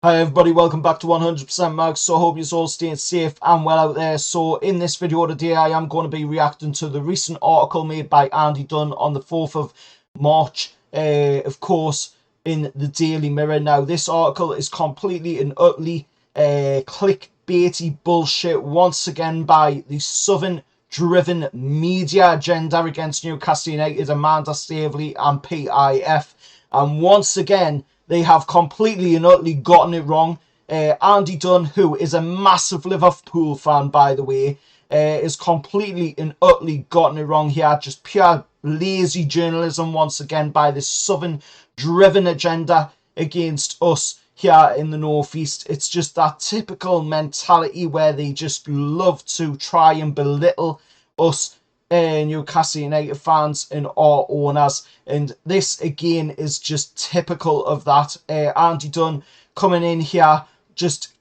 Hi everybody, welcome back to 100% Max. So I hope you're all staying safe and well out there. So in this video today I am going to be reacting to the recent article made by Andy Dunn on the 4th of March, of course, in the Daily Mirror. Now this article is completely and utterly clickbaity bullshit once again by the Southern driven media agenda against Newcastle United, Amanda Steaveley and PIF. And once again, they have completely and utterly gotten it wrong. Andy Dunn, who is a massive Liverpool fan, by the way, is completely and utterly gotten it wrong here. Just pure lazy journalism once again by this Southern-driven agenda against us here in the Northeast. It's just that typical mentality where they just love to try and belittle us Newcastle United fans and our owners, and this again is just typical of that. Andy Dunn coming in here just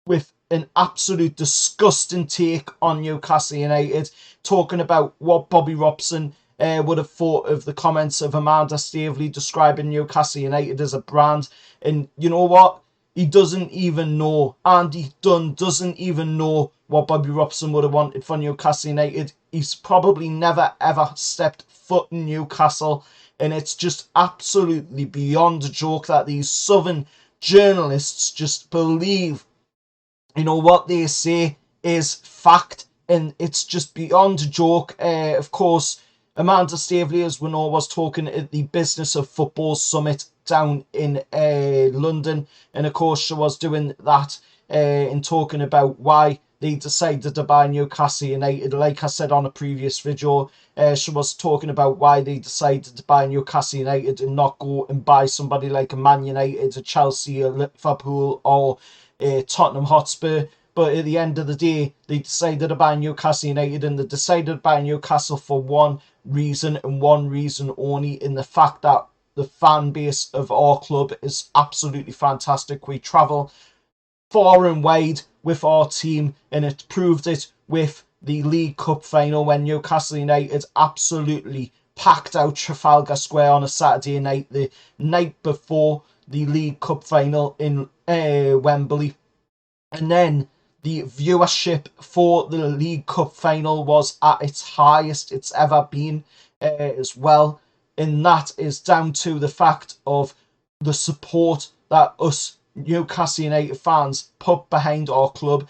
with an absolute disgusting take on Newcastle United, talking about what Bobby Robson would have thought of the comments of Amanda Staveley describing Newcastle United as a brand. And you know what? He doesn't even know. Andy Dunn doesn't even know what Bobby Robson would have wanted for Newcastle United. He's probably never ever stepped foot in Newcastle, and it's just absolutely beyond a joke that these Southern journalists just believe, you know, what they say is fact, and it's just beyond a joke. Of course, Amanda Staveley, as we know, was talking at the Business of Football Summit down in London, and of course she was doing that in talking about why they decided to buy Newcastle United. Like I said on a previous video, she was talking about why they decided to buy Newcastle United and not go and buy somebody like a Man United, a Chelsea, a Liverpool, or Tottenham Hotspur. But at the end of the day, they decided to buy Newcastle United, and they decided to buy Newcastle for one reason and one reason only, in the fact that the fan base of our club is absolutely fantastic. We travel far and wide with our team, and it proved it with the League Cup final when Newcastle United absolutely packed out Trafalgar Square on a Saturday night, the night before the League Cup final in Wembley. And then the viewership for the League Cup final was at its highest it's ever been as well. And that is down to the fact of the support that us Newcastle United fans put behind our club.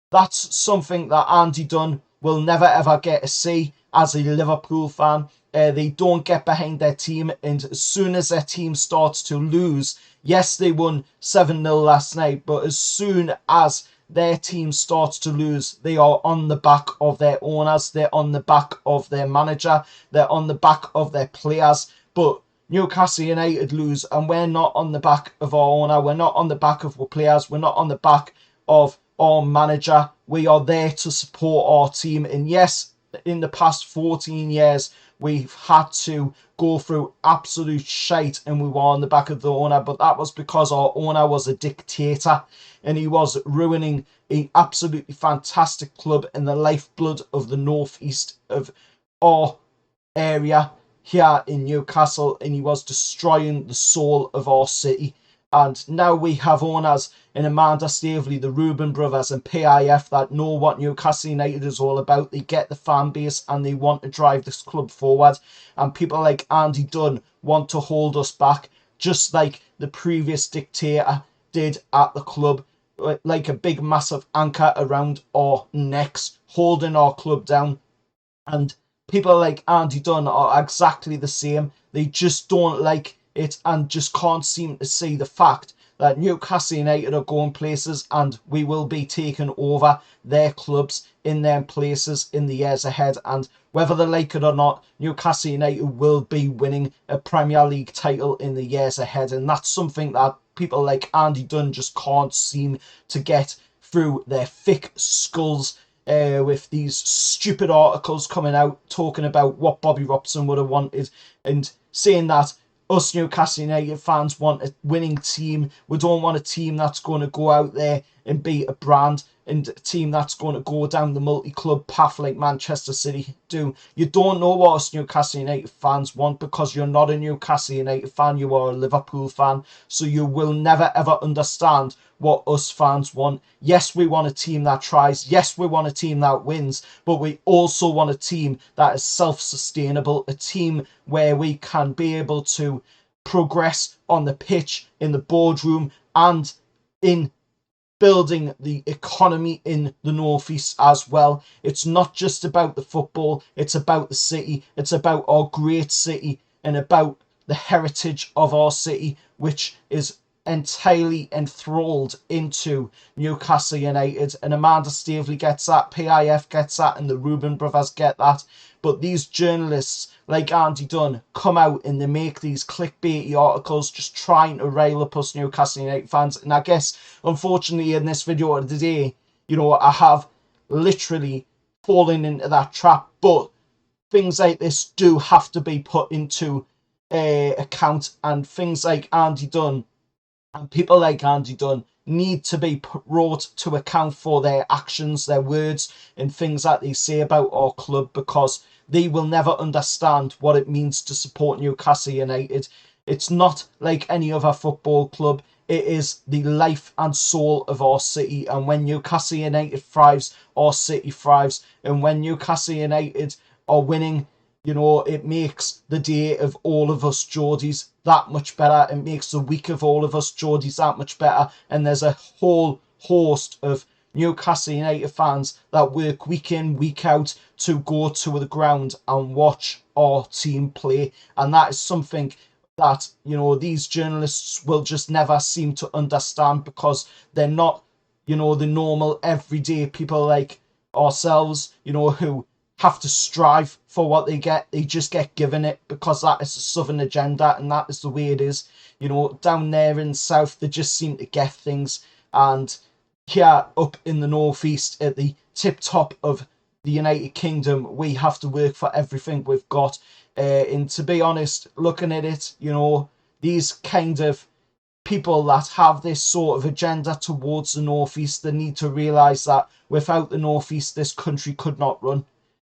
That's something that Andy Dunn will never ever get to see as a Liverpool fan. They don't get behind their team, and as soon as their team starts to lose, yes, they won 7-0 last night, but as soon as their team starts to lose, they are on the back of their owners, they're on the back of their manager, they're on the back of their players. But Newcastle United lose, and we're not on the back of our owner, we're not on the back of our players, we're not on the back of our manager. We are there to support our team. And yes, in the past 14 years, we've had to go through absolute shite and we were on the back of the owner, but that was because our owner was a dictator and he was ruining an absolutely fantastic club and the lifeblood of the northeast of our area here in Newcastle, and he was destroying the soul of our city. And now we have owners in Amanda Staveley, the Reuben brothers, and PIF that know what Newcastle United is all about. They get the fan base and they want to drive this club forward. And people like Andy Dunn want to hold us back, just like the previous dictator did at the club, like a big massive anchor around our necks, holding our club down. And people like Andy Dunn are exactly the same. They just don't like it and just can't seem to see the fact that Newcastle United are going places and we will be taking over their clubs in their places in the years ahead. And whether they like it or not, Newcastle United will be winning a Premier League title in the years ahead. And that's something that people like Andy Dunn just can't seem to get through their thick skulls. With these stupid articles coming out talking about what Bobby Robson would have wanted and saying that us Newcastle United fans want a winning team. We don't want a team that's going to go out there and be a brand and a team that's going to go down the multi-club path like Manchester City do. You don't know what us Newcastle United fans want because you're not a Newcastle United fan, you are a Liverpool fan, so you will never ever understand what us fans want. Yes, we want a team that tries, yes, we want a team that wins, but we also want a team that is self-sustainable, a team where we can be able to progress on the pitch, in the boardroom, and in building the economy in the Northeast as well. It's not just about the football, it's about the city, it's about our great city and about the heritage of our city, which is entirely enthralled into Newcastle United. And Amanda Steaveley gets that, PIF gets that, and the Reuben brothers get that. But these journalists like Andy Dunn come out and they make these clickbaity articles just trying to rile up us Newcastle United fans. And I guess, unfortunately, in this video today, you know, I have literally fallen into that trap. But things like this do have to be put into account, and things like Andy Dunn and people like Andy Dunn need to be brought to account for their actions, their words, and things that they say about our club, because they will never understand what it means to support Newcastle United. It's not like any other football club. It is the life and soul of our city. And when Newcastle United thrives, our city thrives. And when Newcastle United are winning, you know, it makes the day of all of us Geordies that much better. It makes the week of all of us Geordies that much better. And there's a whole host of Newcastle United fans that work week in, week out to go to the ground and watch our team play. And that is something that, you know, these journalists will just never seem to understand, because they're not, you know, the normal everyday people like ourselves, you know, who have to strive for what they get. They just get given it because that is the Southern agenda and that is the way it is. You know, down there in the South, they just seem to get things. And here up in the Northeast, at the tip top of the United Kingdom, we have to work for everything we've got. And to be honest, looking at it, you know, these kind of people that have this sort of agenda towards the Northeast, they need to realise that without the Northeast, this country could not run.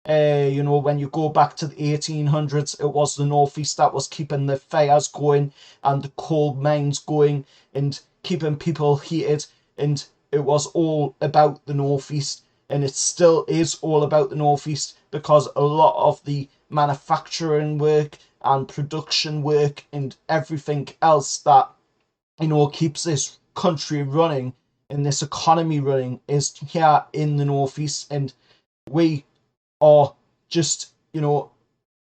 You know, when you go back to the 1800s, it was the Northeast that was keeping the fires going and the coal mines going and keeping people heated, and it was all about the Northeast, and it still is all about the Northeast, because a lot of the manufacturing work and production work and everything else that, you know, keeps this country running and this economy running is here in the Northeast. And we are just, you know,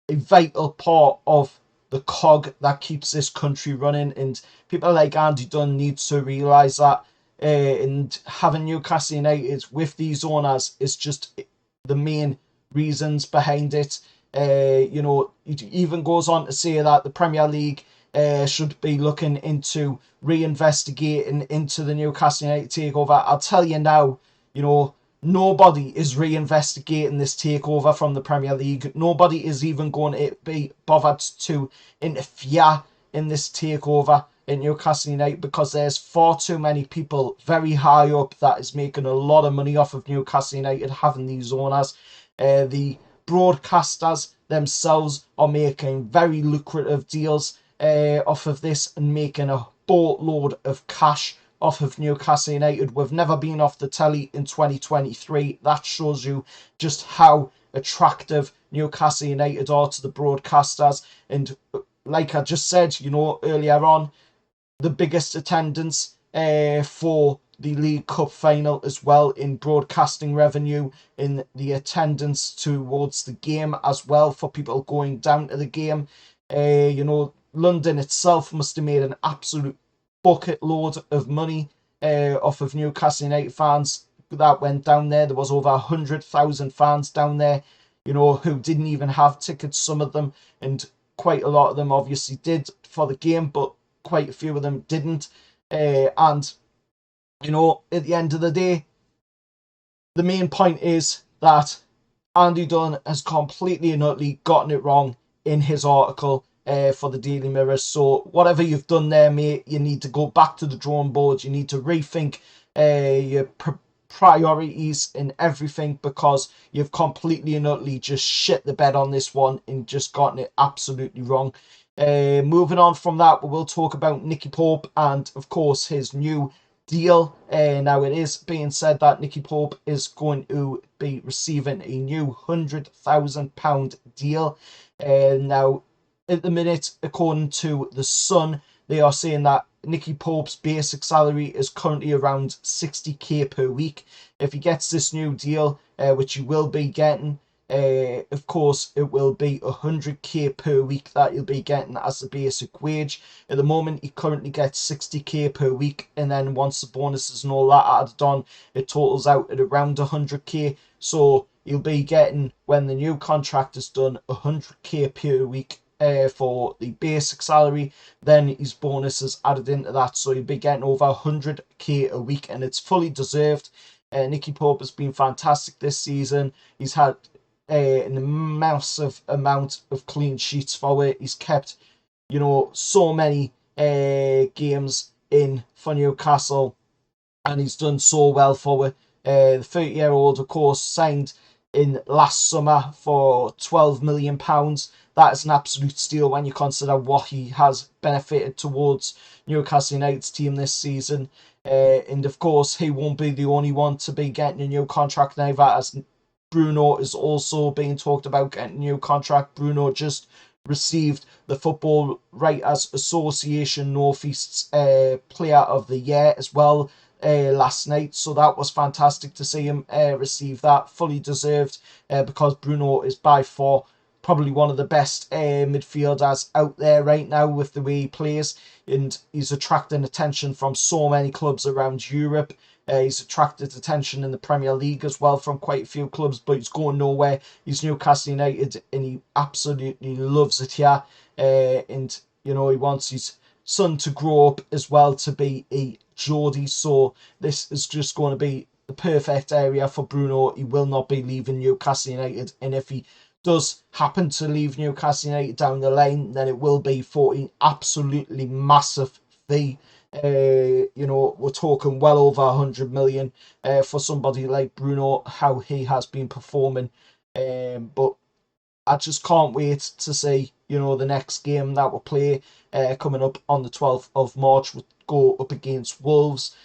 a vital part of the cog that keeps this country running. And people like Andy Dunn need to realise that. And having Newcastle United with these owners is just the main reasons behind it. You know, it even goes on to say that the Premier League should be looking into reinvestigating into the Newcastle United takeover. I'll tell you now, you know, nobody is reinvestigating this takeover from the Premier League. Nobody is even going to be bothered to interfere in this takeover in Newcastle United, because there's far too many people very high up that is making a lot of money off of Newcastle United having these owners. The broadcasters themselves are making very lucrative deals off of this and making a boatload of cash off of Newcastle United. We've never been off the telly in 2023. That shows you just how attractive Newcastle United are to the broadcasters. And like I just said, you know, earlier on, the biggest attendance for the League Cup final as well in broadcasting revenue, in the attendance towards the game as well for people going down to the game. You know, London itself must have made an absolute bucket load of money off of Newcastle United fans that went down there. There was over 100,000 fans down there, you know, who didn't even have tickets, some of them, and quite a lot of them obviously did for the game, but quite a few of them didn't. And, you know, at the end of the day, the main point is that Andy Dunn has completely and utterly gotten it wrong in his article for the Daily Mirror. So whatever you've done there, mate, you need to go back to the drawing board. You need to rethink your priorities and everything, because you've completely and utterly just shit the bed on this one and just gotten it absolutely wrong. Moving on from that, we will talk about Nicky Pope and, of course, his new deal. Now, it is being said that Nicky Pope is going to be receiving a new £100,000 deal. Now, at the minute, according to The Sun, they are saying that Nicky Pope's basic salary is currently around 60k per week. If he gets this new deal, which he will be getting, of course, it will be 100k per week that he'll be getting as the basic wage. At the moment, he currently gets 60k per week, and then once the bonuses and all that added on, it totals out at around 100k. So he'll be getting, when the new contract is done, 100k per week for the basic salary. Then his bonus is added into that, so he'll be getting over 100k a week, and it's fully deserved. Nicky Pope has been fantastic this season. He's had a massive amount of clean sheets for it. He's kept, so many games in for Newcastle, and he's done so well for it. The 30-year-old, of course, signed in last summer for £12 million. That is an absolute steal when you consider what he has benefited towards Newcastle United's team this season. And of course, he won't be the only one to be getting a new contract neither, as Bruno is also being talked about getting a new contract. Bruno just received the Football Writers Association Northeast's Player of the Year as well last night, so that was fantastic to see him receive that. Fully deserved, because Bruno is by far probably one of the best midfielders out there right now with the way he plays, and he's attracting attention from so many clubs around Europe. He's attracted attention in the Premier League as well from quite a few clubs, but he's going nowhere. He's Newcastle United, and he absolutely loves it here. And, he wants his son to grow up as well to be a Geordie, so this is just going to be the perfect area for Bruno. He will not be leaving Newcastle United, and if he does happen to leave Newcastle United down the line, then it will be for an absolutely massive fee. We're talking well over 100 million for somebody like Bruno, how he has been performing. But I just can't wait to see, the next game that we'll play coming up on the 12th of March. We'll go up against Wolves.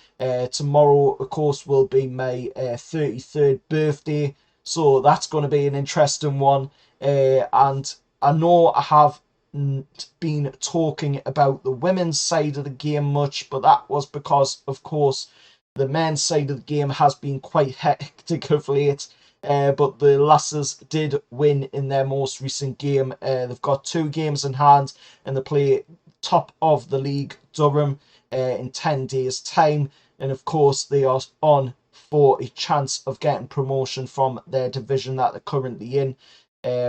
Tomorrow, of course, will be my 33rd birthday. So that's going to be an interesting one. And I know I have been talking about the women's side of the game much, but that was because, of course, the men's side of the game has been quite hectic of late. But the lasses did win in their most recent game. They've got 2 games in hand, and they play top of the league, Durham, in 10 days' time. And of course, they are on for a chance of getting promotion from their division that they're currently in,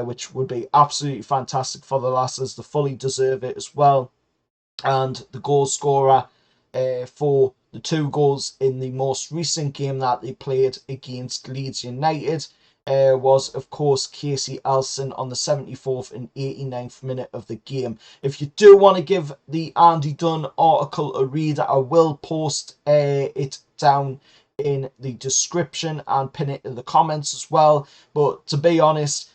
which would be absolutely fantastic for the lasses. They fully deserve it as well. And the goal scorer for the 2 goals in the most recent game that they played against Leeds United was, of course, Casey Elson on the 74th and 89th minute of the game. If you do want to give the Andy Dunn article a read, I will post it down in the description and pin it in the comments as well. But to be honest,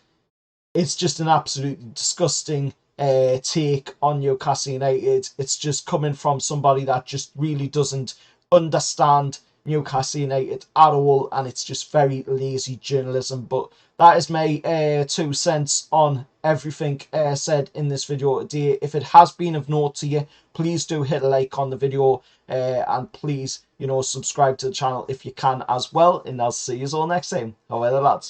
it's just an absolutely disgusting take on Newcastle United. It's just coming from somebody that just really doesn't understand Newcastle United at all, and it's just very lazy journalism. But that is my 2 cents on everything said in this video today. If it has been of note to you, please do hit a like on the video, and please, subscribe to the channel if you can as well, and I'll see you all next time. However, lads.